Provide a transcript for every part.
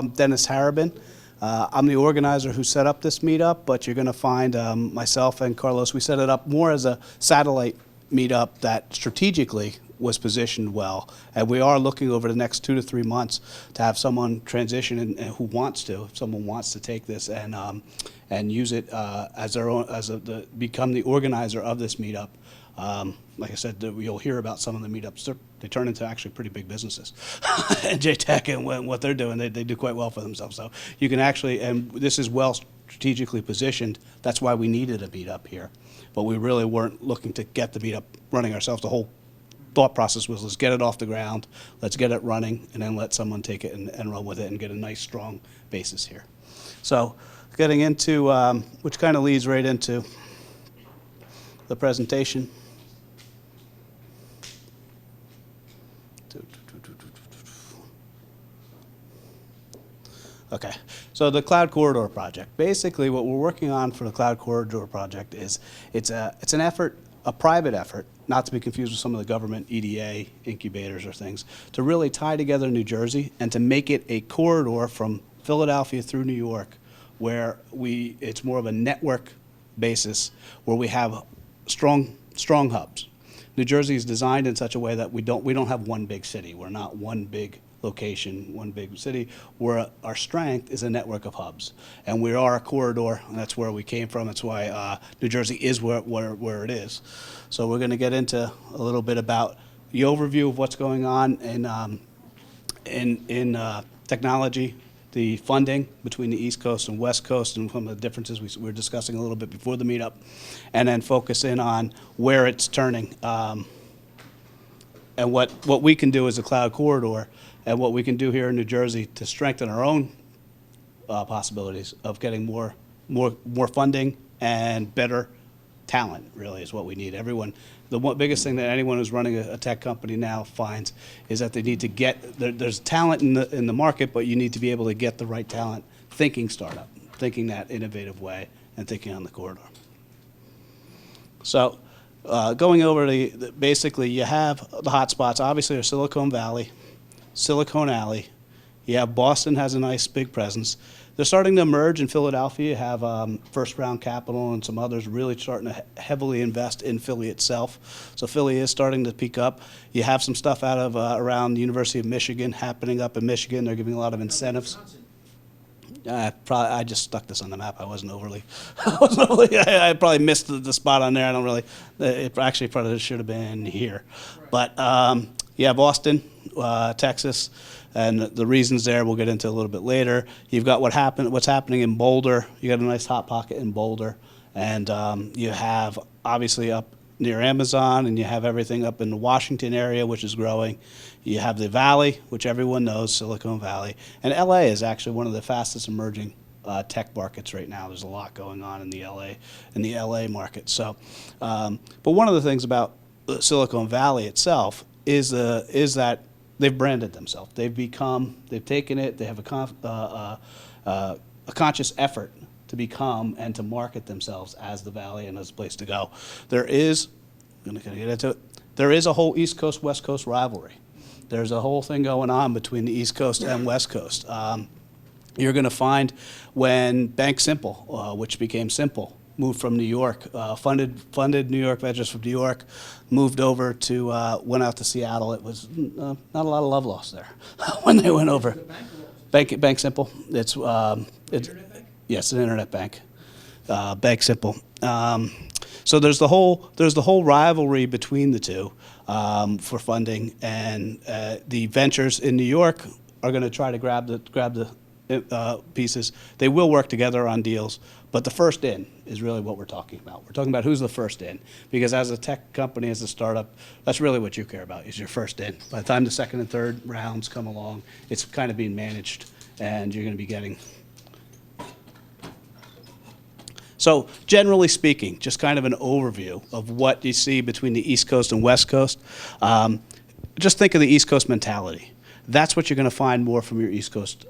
I'm Dennis Harabin. I'm the organizer who set up this meetup, but you're going to find myself and Carlos, we set it up more as a satellite meetup that strategically was positioned well. And we are looking over the next 2 to 3 months to have someone transition and who wants to, if someone wants to take this and use it as their own, become the organizer of this meetup. Like I said, you'll hear about some of the meetups. They turn into actually pretty big businesses. And JTech and what they're doing, they do quite well for themselves. So you can actually, and this is well strategically positioned. That's why we needed a meetup here. But we really weren't looking to get the meetup running ourselves. The whole thought process was, let's get it off the ground, let's get it running, and then let someone take it and run with it and get a nice, strong basis here. So getting into, which kind of leads right into the presentation. Okay, so the Cloud Corridor project. Basically, what we're working on for the Cloud Corridor project is it's an effort, a private effort, not to be confused with some of the government EDA incubators or things, to really tie together New Jersey and to make it a corridor from Philadelphia through New York, where it's more of a network basis where we have strong hubs. New Jersey is designed in such a way that we don't have one big city. We're not one big location, one big city, where our strength is a network of hubs. And we are a corridor, and that's where we came from. That's why New Jersey is where it is. So we're going to get into a little bit about the overview of what's going on in technology, the funding between the East Coast and West Coast, and some of the differences we were discussing a little bit before the meetup, and then focus in on where it's turning and what we can do as a cloud corridor and what we can do here in New Jersey to strengthen our own possibilities of getting more funding and better talent. Really is what we need. Everyone, the biggest thing that anyone who's running a tech company now finds is that they need to get there's talent in the market, but you need to be able to get the right talent thinking startup, thinking that innovative way, and thinking on the corridor. So going over basically you have the hotspots. Obviously there's Silicon Valley, Silicon Alley. You have Boston has a nice big presence. They're starting to emerge in Philadelphia. You have First Round Capital and some others really starting to heavily invest in Philly itself. So Philly is starting to peak up. You have some stuff out of around the University of Michigan happening up in Michigan. They're giving a lot of incentives. I just stuck this on the map. I wasn't overly. I probably missed the spot on there. I don't really. It actually probably should have been here, but yeah, Boston, Texas, and the reasons there we'll get into a little bit later. You've got what's happening in Boulder. You got a nice hot pocket in Boulder, and you have obviously up near Amazon, and you have everything up in the Washington area, which is growing. You have the Valley, which everyone knows, Silicon Valley. And LA is actually one of the fastest emerging tech markets right now. There's a lot going on in the LA market. So, but one of the things about Silicon Valley itself is that they've branded themselves. They've taken it, they have a conscious effort to become and to market themselves as the Valley and as a place to go. There is a whole East Coast, West Coast rivalry. There's a whole thing going on between the East Coast and West Coast. You're going to find when Bank Simple, which became Simple, moved from New York, funded New York ventures from New York, moved over to, went out to Seattle. It was not a lot of love lost there when they went over. Bank Simple. It's yes, an internet bank. Bank Simple. So there's the whole rivalry between the two for funding, and the ventures in New York are going to try to grab the pieces. They will work together on deals, but the first in is really what we're talking about. We're talking about who's the first in, because as a tech company, as a startup, that's really what you care about, is your first in. By the time the second and third rounds come along, it's kind of being managed, and you're going to be getting. So generally speaking, just kind of an overview of what you see between the East Coast and West Coast. Just think of the East Coast mentality. That's what you're going to find more from your East Coast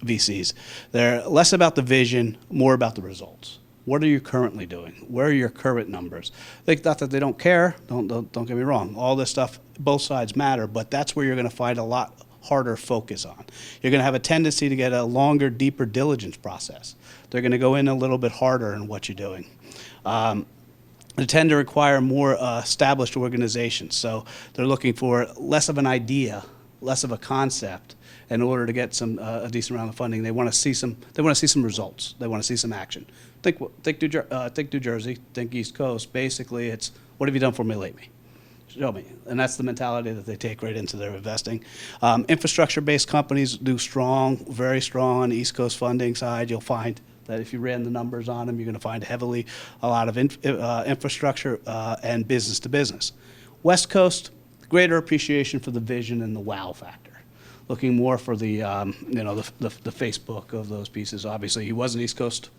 VCs. They're less about the vision, more about the results. What are you currently doing? Where are your current numbers? Not that they don't care. Don't get me wrong. All this stuff, both sides matter, but that's where you're going to find a lot harder focus on. You're going to have a tendency to get a longer, deeper diligence process. They're going to go in a little bit harder in what you're doing. They tend to require more established organizations. So they're looking for less of an idea, less of a concept. In order to get some a decent amount of funding, they want to see some. They want to see some results. They want to see some action. Think New Jersey. Think East Coast. Basically, it's what have you done for me lately? Show me. And that's the mentality that they take right into their investing. Infrastructure-based companies do strong, very strong on the East Coast funding side. You'll find that if you ran the numbers on them, you're going to find heavily a lot of infrastructure and business to business. West Coast, greater appreciation for the vision and the wow factor. Looking more for the, the Facebook of those pieces. Obviously, he was an East Coast.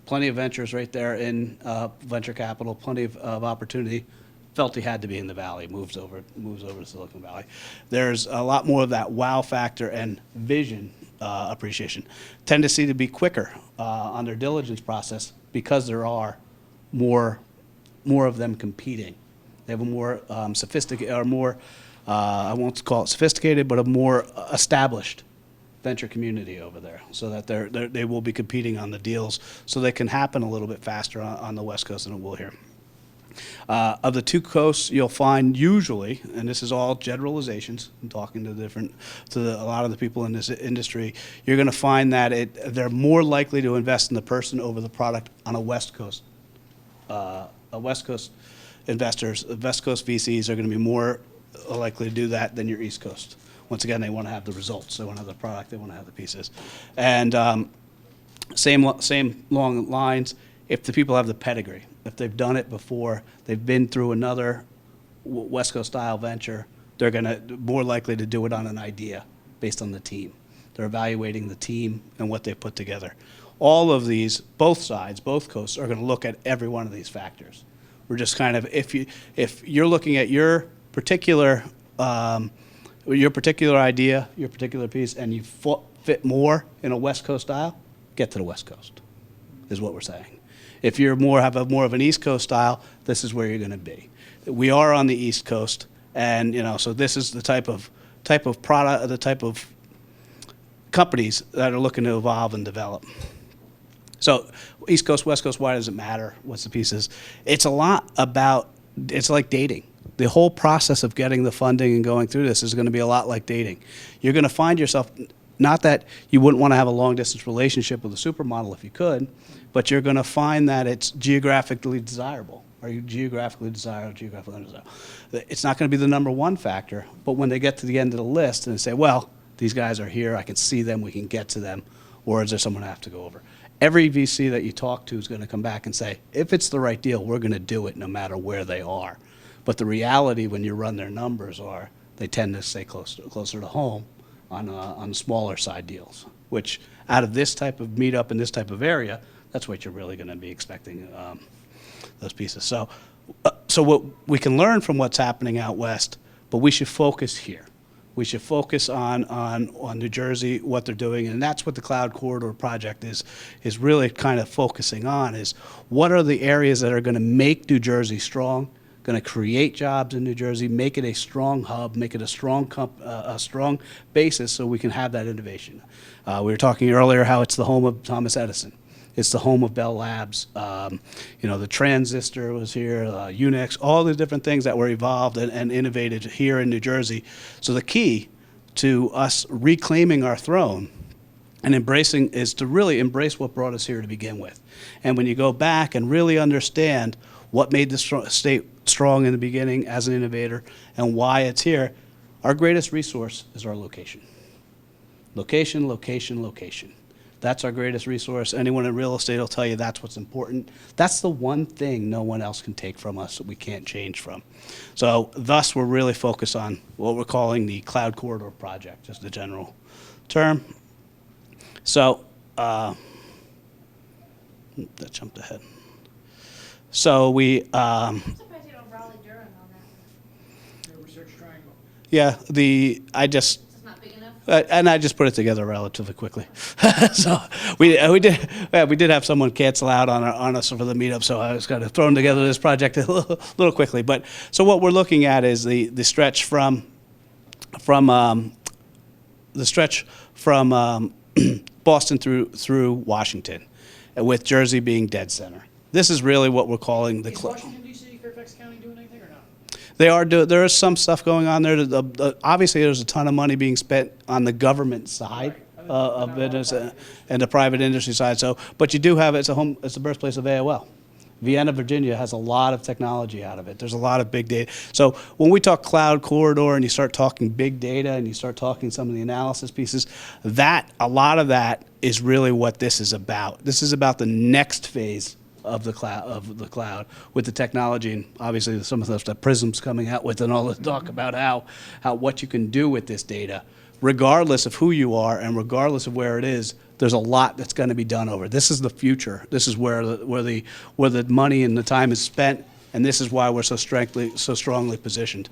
Plenty of ventures right there in venture capital. Plenty of opportunity. Felt he had to be in the Valley. Moves over to Silicon Valley. There's a lot more of that wow factor and vision appreciation. Tendency to be quicker on their diligence process because there are more of them competing. They have a more sophisticated or more. I won't call it sophisticated, but a more established venture community over there, so that they will be competing on the deals, so they can happen a little bit faster on the West Coast than it will here. Of the two coasts, you'll find usually, and this is all generalizations, I'm talking to a lot of the people in this industry, you're going to find that they're more likely to invest in the person over the product on a West Coast. West Coast VCs are going to be more likely to do that than your East Coast. Once again, they want to have the results. They want to have the product. They want to have the pieces. And same long lines, if the people have the pedigree, if they've done it before, they've been through another West Coast style venture, they're going to more likely to do it on an idea based on the team. They're evaluating the team and what they put together. All of these, both sides, both coasts, are going to look at every one of these factors. We're just kind of, if you're looking at your particular idea, your particular piece, and you fit more in a West Coast style, get to the West Coast, is what we're saying. If you're have more of an East Coast style, this is where you're going to be. We are on the East Coast, and so this is the type of product, the type of companies that are looking to evolve and develop. So East Coast, West Coast, why does it matter? What's the pieces? It's a lot about, it's like dating. The whole process of getting the funding and going through this is going to be a lot like dating. You're going to find yourself, not that you wouldn't want to have a long-distance relationship with a supermodel if you could, but you're going to find that it's geographically desirable. Are you geographically desirable, geographically undesirable? It's not going to be the number one factor, but when they get to the end of the list and they say, well, these guys are here, I can see them, we can get to them, or is there someone I have to go over? Every VC that you talk to is going to come back and say, if it's the right deal, we're going to do it no matter where they are. But the reality when you run their numbers are they tend to stay closer to home on smaller side deals, which out of this type of meetup in this type of area, that's what you're really going to be expecting those pieces. So what we can learn from what's happening out west, but we should focus here. We should focus on New Jersey, what they're doing, and that's what the Cloud Corridor project is really kind of focusing on, is what are the areas that are going to make New Jersey strong, going to create jobs in New Jersey, make it a strong hub, make it a strong basis so we can have that innovation. We were talking earlier how it's the home of Thomas Edison. It's the home of Bell Labs. The transistor was here, Unix, all the different things that were evolved and innovated here in New Jersey. So the key to us reclaiming our throne and embracing is to really embrace what brought us here to begin with. And when you go back and really understand what made the state strong in the beginning as an innovator and why it's here, our greatest resource is our location. Location, location, location. That's our greatest resource. Anyone in real estate will tell you that's what's important. That's the one thing no one else can take from us that we can't change from. So thus, we're really focused on what we're calling the Cloud Corridor project, just the general term. So that jumped ahead. So we. I'm surprised you don't Raleigh Durham on that. Research triangle. Yeah, It's not big enough. And I just put it together relatively quickly. So we did have someone cancel out on us for the meetup, so I was kind of throwing together this project a little quickly. But so what we're looking at is the stretch from the stretch from Boston through Washington, with Jersey being dead center. This is really what we're calling the. Is Washington D.C., Fairfax County doing anything or not? There is some stuff going on there. Obviously, there's a ton of money being spent on the government side of business and the private industry side. So, but you do have it's the birthplace of AOL. Vienna, Virginia has a lot of technology out of it. There's a lot of big data. So when we talk cloud corridor and you start talking big data and you start talking some of the analysis pieces, a lot of that is really what this is about. This is about the next phase of the cloud with the technology, and obviously some of the stuff that Prism's coming out with and all the talk about how what you can do with this data, regardless of who you are and regardless of where it is. There's a lot that's going to be done over. This is the future. This is where the money and the time is spent, and this is why we're so strongly positioned.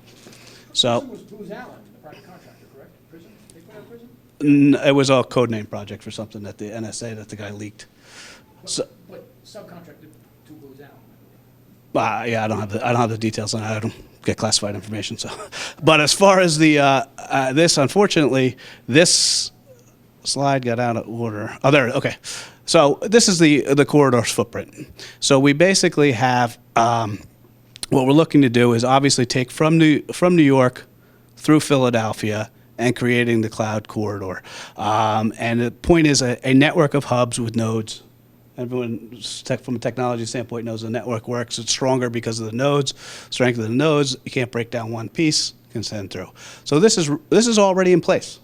So Prism was Booz Allen, the private contractor, correct? Prism? They put out Prism? it was a code name project for something at the NSA that the guy leaked. So, But subcontracted to Booz Allen. yeah, I don't have the details on it. I don't get classified information. So, but as far as the this, unfortunately, this slide got out of order. Oh, there. Okay. So this is the corridor's footprint. So we basically have what we're looking to do is obviously take from New York through Philadelphia and creating the cloud corridor. And the point is a network of hubs with nodes. Everyone from a technology standpoint knows the network works. It's stronger because of the nodes. Strength of the nodes, you can't break down one piece, you can send through. So this is already in place.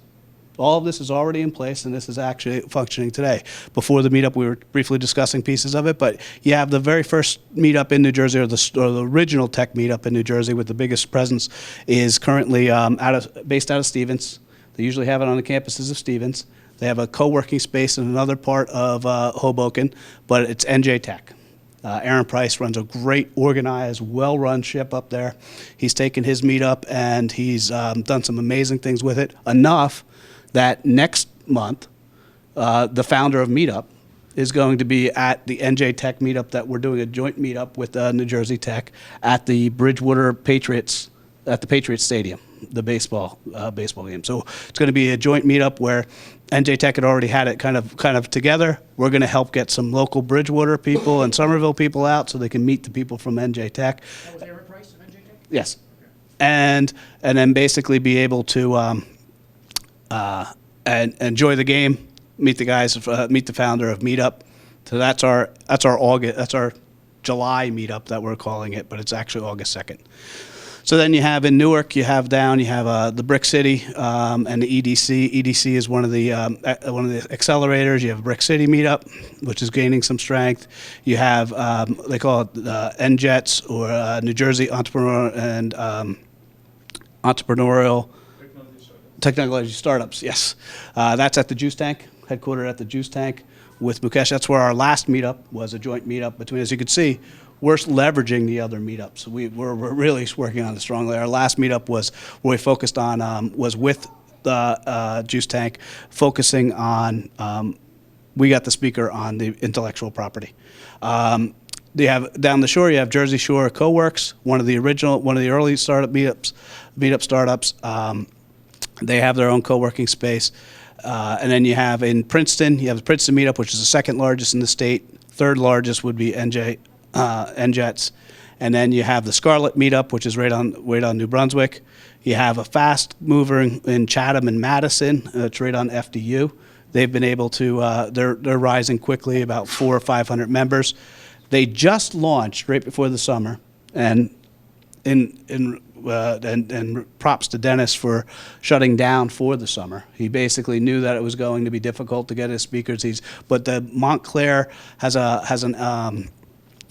All of this is already in place, and this is actually functioning today. Before the meetup, we were briefly discussing pieces of it, but you have the very first meetup in New Jersey, or the original tech meetup in New Jersey with the biggest presence is currently based out of Stevens. They usually have it on the campuses of Stevens. They have a co-working space in another part of Hoboken, but it's NJ Tech. Aaron Price runs a great, organized, well-run ship up there. He's taken his meetup, and he's done some amazing things with it, enough that next month, the founder of Meetup is going to be at the NJ Tech meetup that we're doing a joint meetup with New Jersey Tech at the Bridgewater Patriots, at the Patriots Stadium, the baseball game. So it's going to be a joint meetup where NJ Tech had already had it kind of together. We're going to help get some local Bridgewater people and Somerville people out so they can meet the people from NJ Tech. That was Aaron Price of NJ Tech? Yes. Okay. And then basically be able to and enjoy the game, meet the guys, meet the founder of Meetup. So that's our July meetup that we're calling it, but it's actually August 2nd. So then you have in Newark, you have the Brick City and the EDC. EDC is one of the accelerators. You have Brick City meetup, which is gaining some strength. You have they call it NJETS, or New Jersey Entrepreneur and Entrepreneurial Technology Startups, yes. That's at the Juice Tank, headquartered at the Juice Tank with Mukesh. That's where our last meetup was, a joint meetup between, as you can see, we're leveraging the other meetups. We're really working on it strongly. Our last meetup was where we focused on, was with the Juice Tank, focusing on, we got the speaker on the intellectual property. They have down the shore, you have Jersey Shore CoWorks, one of the early startup meetup startups. They have their own co-working space. And then you have in Princeton, you have the Princeton meetup, which is the second largest in the state. Third largest would be NJETS. And then you have the Scarlet meetup, which is right on New Brunswick. You have a fast mover in Chatham and Madison. It's right on FDU. They've been able to, they're rising quickly, about 400 or 500 members. They just launched right before the summer, and and props to Dennis for shutting down for the summer. He basically knew that it was going to be difficult to get his speakers. But the Montclair has an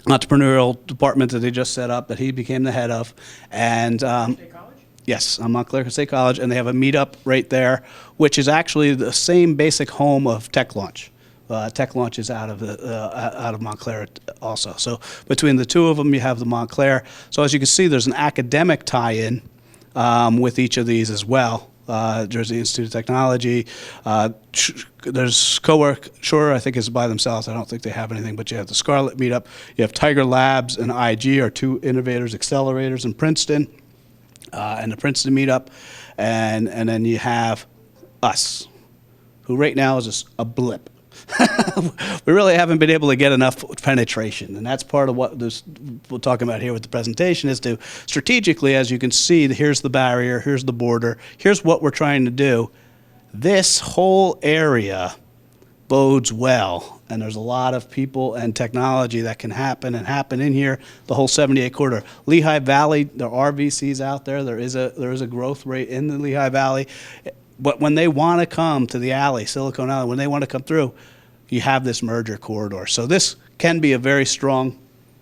entrepreneurial department that they just set up that he became the head of, and State College? yes, on Montclair State College, and they have a meetup right there, which is actually the same basic home of Tech Launch. Tech Launch is out of Montclair also. So between the two of them, you have the Montclair. So as you can see, there's an academic tie-in with each of these as well. Jersey Institute of Technology. There's CoWork, sure, I think is by themselves. I don't think they have anything, but you have the Scarlet meetup. You have Tiger Labs and IG are two innovators, accelerators in Princeton, and the Princeton meetup. And then you have us, who right now is a blip. We really haven't been able to get enough penetration, and that's part of what we're talking about here with the presentation, is to strategically, as you can see, here's the barrier, here's the border, here's what we're trying to do. This whole area bodes well, and there's a lot of people and technology that can happen in here, the whole 78 corridor. Lehigh Valley, there are VCs out there. There is a growth rate in the Lehigh Valley. But when they want to come to the alley, Silicon Alley, when they want to come through, you have this merger corridor. So this can be a very strong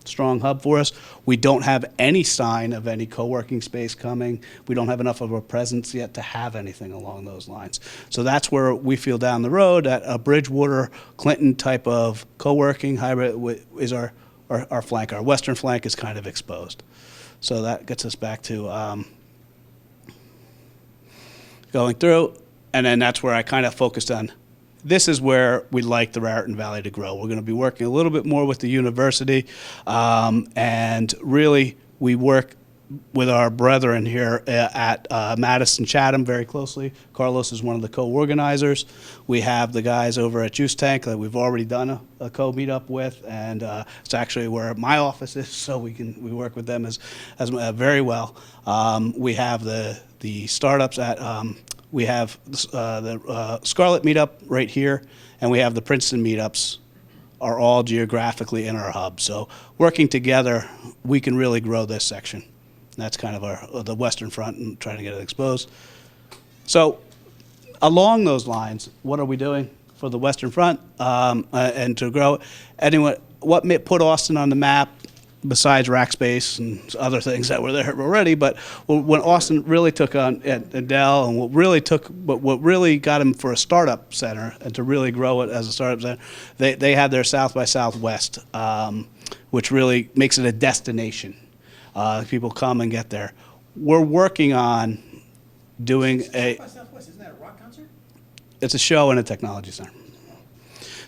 hub for us. We don't have any sign of any co-working space coming. We don't have enough of a presence yet to have anything along those lines. So that's where we feel down the road that a Bridgewater, Clinton type of co-working hybrid is our flank. Our western flank is kind of exposed. So that gets us back to going through, and then that's where I kind of focused on. This is where we'd like the Raritan Valley to grow. We're going to be working a little bit more with the university, and really we work with our brethren here at Madison Chatham very closely. Carlos is one of the co-organizers. We have the guys over at Juice Tank that we've already done a co-meetup with, and it's actually where my office is, so we work with them as very well. We have the startups at we have the Scarlet Meetup right here, and we have the Princeton Meetups are all geographically in our hub. So working together, we can really grow this section. And that's kind of the western front and trying to get it exposed. So along those lines, what are we doing for the western front and to grow? What put Austin on the map, besides Rackspace and other things that were there already, but when Austin really took on Dell, and what really got him for a startup center and to really grow it as a startup center, they had their South by Southwest, which really makes it a destination. People come and get there. We're working on doing South by Southwest, isn't that a rock concert? It's a show and a technology center.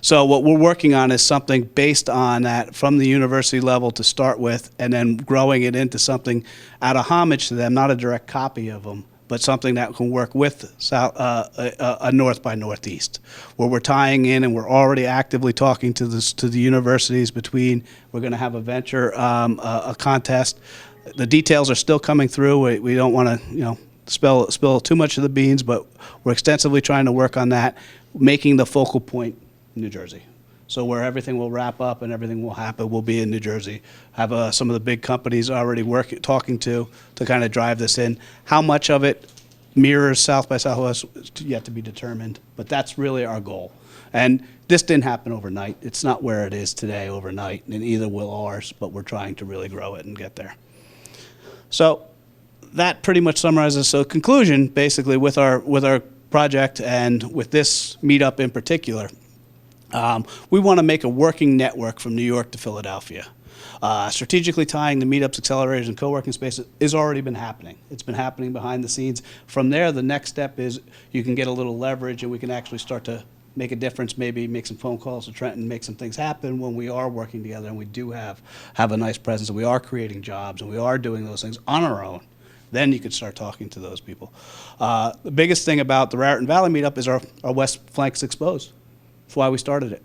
So what we're working on is something based on that from the university level to start with, and then growing it into something out of homage to them, not a direct copy of them, but something that can work with a North by Northeast, where we're tying in and we're already actively talking to the universities between. We're going to have a venture a contest. The details are still coming through. We don't want to spill too much of the beans, but we're extensively trying to work on that, making the focal point New Jersey. So where everything will wrap up and everything will happen will be in New Jersey. Have some of the big companies already talking to kind of drive this in. How much of it mirrors South by Southwest is yet to be determined, but that's really our goal. And this didn't happen overnight. It's not where it is today overnight, and neither will ours, but we're trying to really grow it and get there. So that pretty much summarizes. So conclusion, basically, with our project and with this meetup in particular, we want to make a working network from New York to Philadelphia. Strategically tying the meetups, accelerators, and co-working spaces has already been happening. It's been happening behind the scenes. From there, the next step is you can get a little leverage, and we can actually start to make a difference, maybe make some phone calls to Trenton, make some things happen when we are working together, and we do have a nice presence, and we are creating jobs, and we are doing those things on our own. Then you could start talking to those people. The biggest thing about the Raritan Valley meetup is our west flank's exposed. That's why we started it.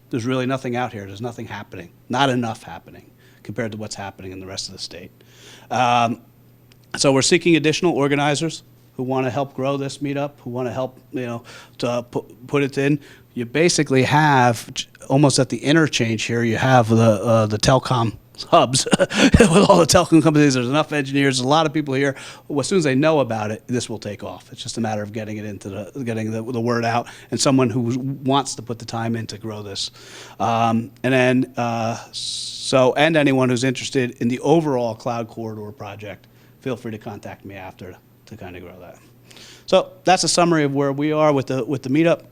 There's really nothing out here. There's nothing happening. Not enough happening compared to what's happening in the rest of the state. So we're seeking additional organizers who want to help grow this meetup, who want to help, to put it in. You basically have, almost at the interchange here, you have the telecom hubs with all the telecom companies. There's enough engineers, a lot of people here. As soon as they know about it, this will take off. It's just a matter of getting it getting the word out, and someone who wants to put the time in to grow this. And anyone who's interested in the overall cloud corridor project, feel free to contact me after to kind of grow that. So that's a summary of where we are with the meetup.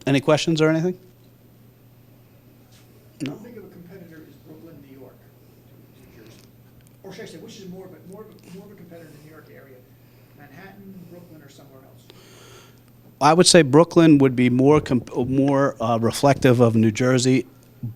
Any questions or anything? No. How big of a competitor is Brooklyn, New York, to New Jersey? Or should I say, which is more of a competitor in the New York area? Manhattan, Brooklyn, or somewhere else? I would say Brooklyn would be more reflective of New Jersey.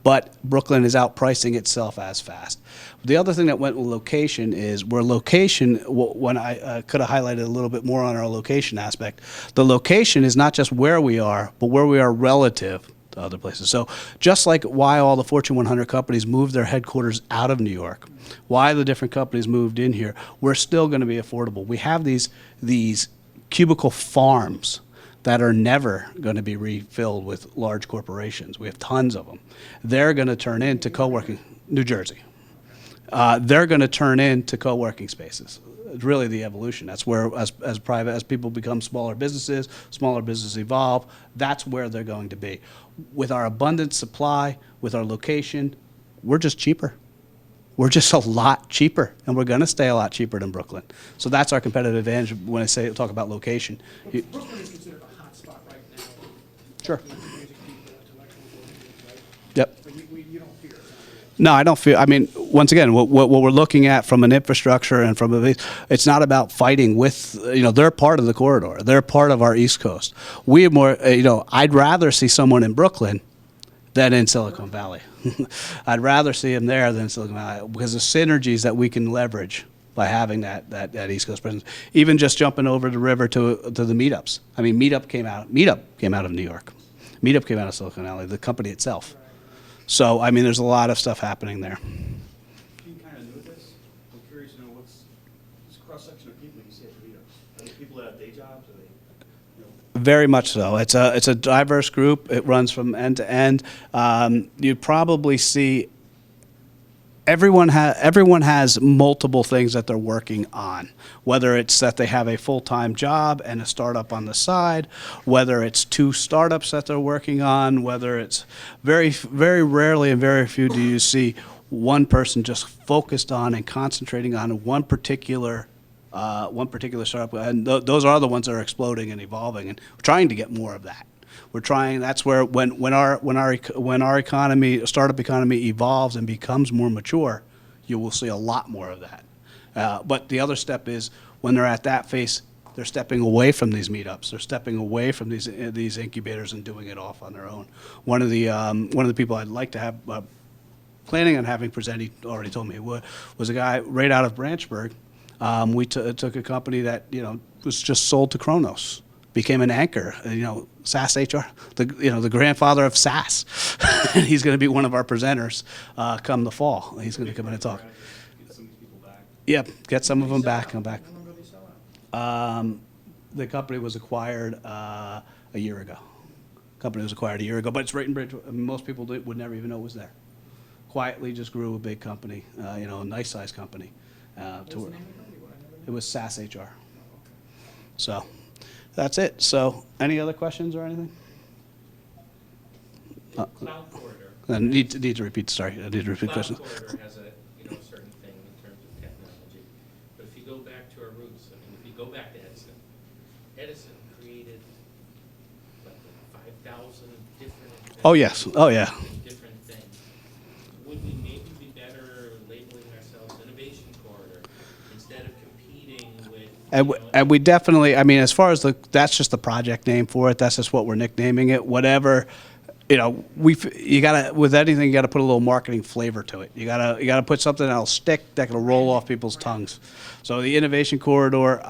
but Brooklyn is outpricing itself as fast. The other thing that went with location is where location, when I could have highlighted a little bit more on our location aspect, the location is not just where we are, but where we are relative to other places. So just like why all the Fortune 100 companies moved their headquarters out of New York, why the different companies moved in here, we're still going to be affordable. We have these cubicle farms that are never going to be refilled with large corporations. We have tons of them. They're going to turn into co-working, New Jersey. They're going to turn into co-working spaces. It's really the evolution. That's where, as people become smaller businesses evolve, that's where they're going to be. With our abundant supply, with our location, we're just cheaper. We're just a lot cheaper, and we're going to stay a lot cheaper than Brooklyn. So that's our competitive advantage when I talk about location. Brooklyn is considered a hot spot right now. Sure. Amazing people, intellectual buildings, right? Yep. But you don't fear it. No, I don't feel. I mean, once again, what we're looking at from an infrastructure and from it's not about fighting with. They're part of the corridor. They're part of our East Coast. We are more. I'd rather see someone in Brooklyn than in Silicon Valley. I'd rather see them there than Silicon Valley because the synergies that we can leverage by having that East Coast presence. Even just jumping over the river to the meetups. I mean, Meetup came out of New York. Meetup came out of Silicon Valley, the company itself. So, I mean, there's a lot of stuff happening there. Being kind of new at this, I'm curious to know what's cross-section of people you see at the meetups. Are they people that have day jobs? Are they, Very much so. It's a diverse group. It runs from end to end. You probably see everyone has multiple things that they're working on, whether it's that they have a full-time job and a startup on the side, whether it's two startups that they're working on, whether it's very, very rarely and very few do you see one person just focused on and concentrating on one particular startup. And those are the ones that are exploding and evolving, and we're trying to get more of that. We're trying. That's where when our economy, startup economy, evolves and becomes more mature, you will see a lot more of that. But the other step is when they're at that phase, they're stepping away from these meetups. They're stepping away from these incubators and doing it off on their own. One of the people I'd like to have planning on having present, he already told me, was a guy right out of Branchburg. We took a company that was just sold to Kronos. Became an anchor, SaaS HR, the grandfather of SaaS. And he's going to be one of our presenters come the fall. He's going to come in and talk. get some of these people back? Yep, get some of them back, come back. How long ago did they sell out? The company was acquired a year ago. But it's right in Bridgewater. I mean, most people would never even know it was there. Quietly just grew a big company, a nice sized company. What's the name of the company? What, I never It knew. was SaaS HR. Oh, okay. So that's it. So any other questions or anything? Cloud corridor. I need to repeat. Sorry, I need to repeat the Cloud question. corridor has a certain thing in terms of technology. But if you go back to our roots, I mean, if you go back to Edison created like 5,000 different. Oh yes. Oh yeah. Different things. Would we maybe be better labeling ourselves innovation corridor instead of competing with? And we definitely, I mean, as far as that's just the project name for it. That's just what we're nicknaming it. Whatever, you gotta, with anything, you gotta put a little marketing flavor to it. You gotta put something that'll stick, that can roll off people's tongues. So the innovation corridor,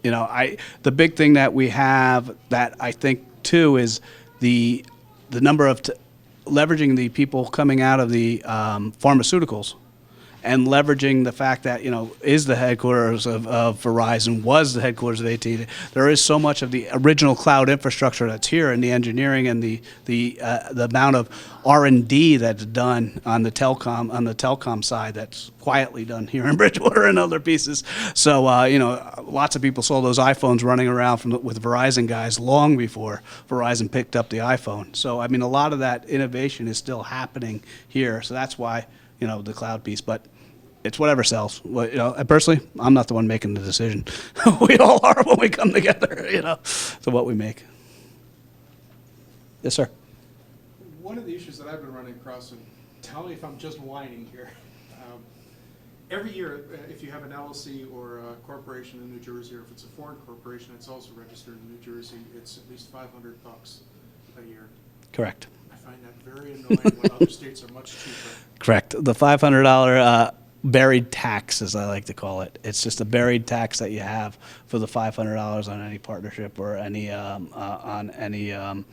the big thing that we have that I think too is the number of leveraging the people coming out of the pharmaceuticals and leveraging the fact that, is the headquarters of Verizon, was the headquarters of AT&T. There is so much of the original cloud infrastructure that's here, and the engineering and the amount of R&D that's done on the telecom side that's quietly done here in Bridgewater and other pieces. So, lots of people saw those iPhones running around with Verizon guys long before Verizon picked up the iPhone. So, I mean, a lot of that innovation is still happening here. So that's why, the cloud piece. But it's whatever sells. Personally, I'm not the one making the decision. We all are when we come together, to what we make. Yes, sir. One of the issues that I've been running across, and tell me if I'm just whining here, every year, if you have an LLC or a corporation in New Jersey, or if it's a foreign corporation, it's also registered in New Jersey, it's at least $500 a year. Correct. I find that very annoying when other states are much cheaper. Correct. The $500 buried tax, as I like to call it. It's just a buried tax that you have for the $500 on any partnership or any on any well,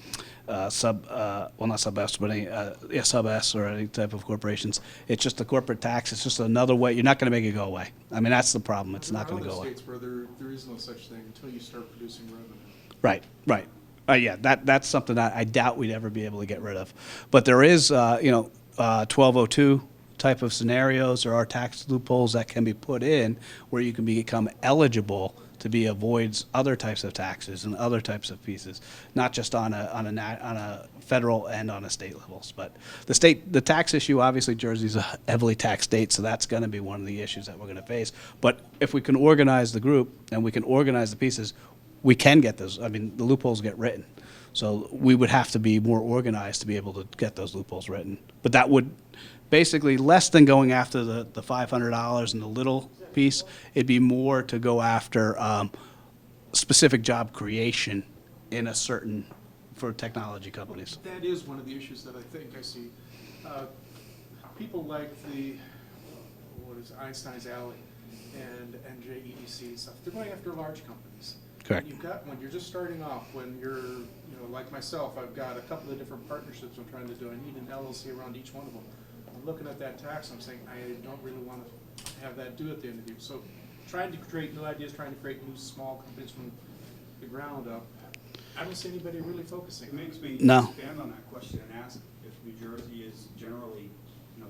not sub S, but any sub S or any type of corporations. It's just a corporate tax. It's just another way. You're not going to make it go away. I mean, that's the problem. It's not going to There are go other away. states where there is no such thing until you start producing revenue. Right, right. Yeah, that's something that I doubt we'd ever be able to get rid of. But there is, 1202 type of scenarios. There are tax loopholes that can be put in where you can become eligible to be avoids other types of taxes and other types of pieces, not just on a federal and on a state levels. But the tax issue, obviously Jersey's a heavily taxed state, so that's going to be one of the issues that we're going to face. But if we can organize the group and we can organize the pieces, we can get those. I mean, the loopholes get written. So we would have to be more organized to be able to get those loopholes written. But that would basically, less than going after the $500 and the little piece, it'd be more to go after specific job creation in a certain, for technology companies. That is one of the issues that I think I see. People like what is Einstein's Alley and JEDC and stuff, they're going after large companies. Correct. When you're just starting off, when you're, like myself, I've got a couple of different partnerships I'm trying to do. I need an LLC around each one of them. I'm looking at that tax, I'm saying, I don't really want to have that due at the end of the year. So trying to create new ideas, trying to create new small companies from the ground up, I don't see anybody really focusing. It makes me No. expand on that question and ask if New Jersey is generally,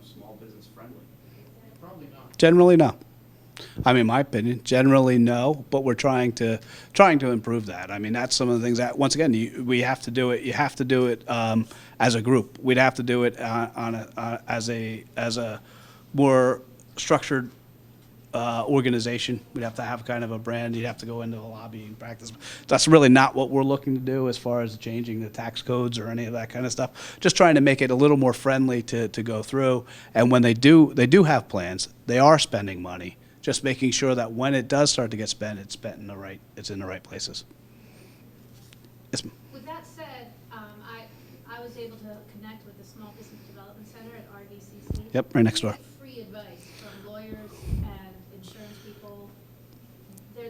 small business friendly. Probably not. Generally, no. I mean, my opinion, generally no, but we're trying to improve that. I mean, that's some of the things that, once again, we have to do it. You have to do it as a group. We'd have to do it as a more structured organization. We'd have to have kind of a brand. You'd have to go into the lobbying practice. That's really not what we're looking to do as far as changing the tax codes or any of that kind of stuff. Just trying to make it a little more friendly to go through. And when they do have plans. They are spending money. Just making sure that when it does start to get spent, it's spent in it's in the right places. Yes, ma'am. With that said, I was able to connect with the Small Business Development Center at RDCC. Yep, right next door. You get free advice from lawyers and insurance people. You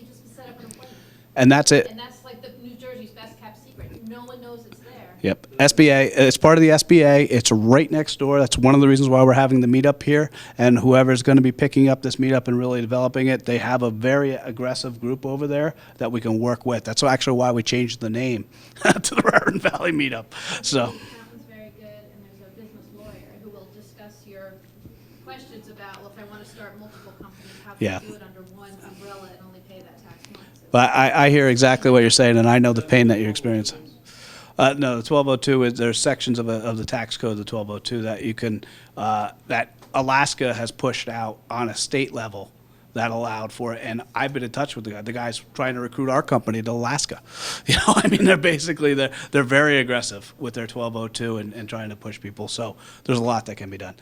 just set up an appointment. And that's it. And that's like the New Jersey's best kept secret. No one knows it's there. Yep. SBA, it's part of the SBA. It's right next door. That's one of the reasons why we're having the meetup here. And whoever's going to be picking up this meetup and really developing it, they have a very aggressive group over there that we can work with. That's actually why we changed the name to the Raritan Valley Meetup. So, The accountant's very good, and there's a business lawyer who will discuss your questions about, well, if I want to start multiple companies, how can Yeah. I do it under one umbrella and only pay that tax once? but I hear exactly what you're saying, and I know the pain that you're experiencing. No, the 1202 is, there's sections of the tax code, the 1202, that you can, that Alaska has pushed out on a state level that allowed for it. And I've been in touch with the guy's trying to recruit our company to Alaska. I mean, they're very aggressive with their 1202 and trying to push people. So there's a lot that can be done.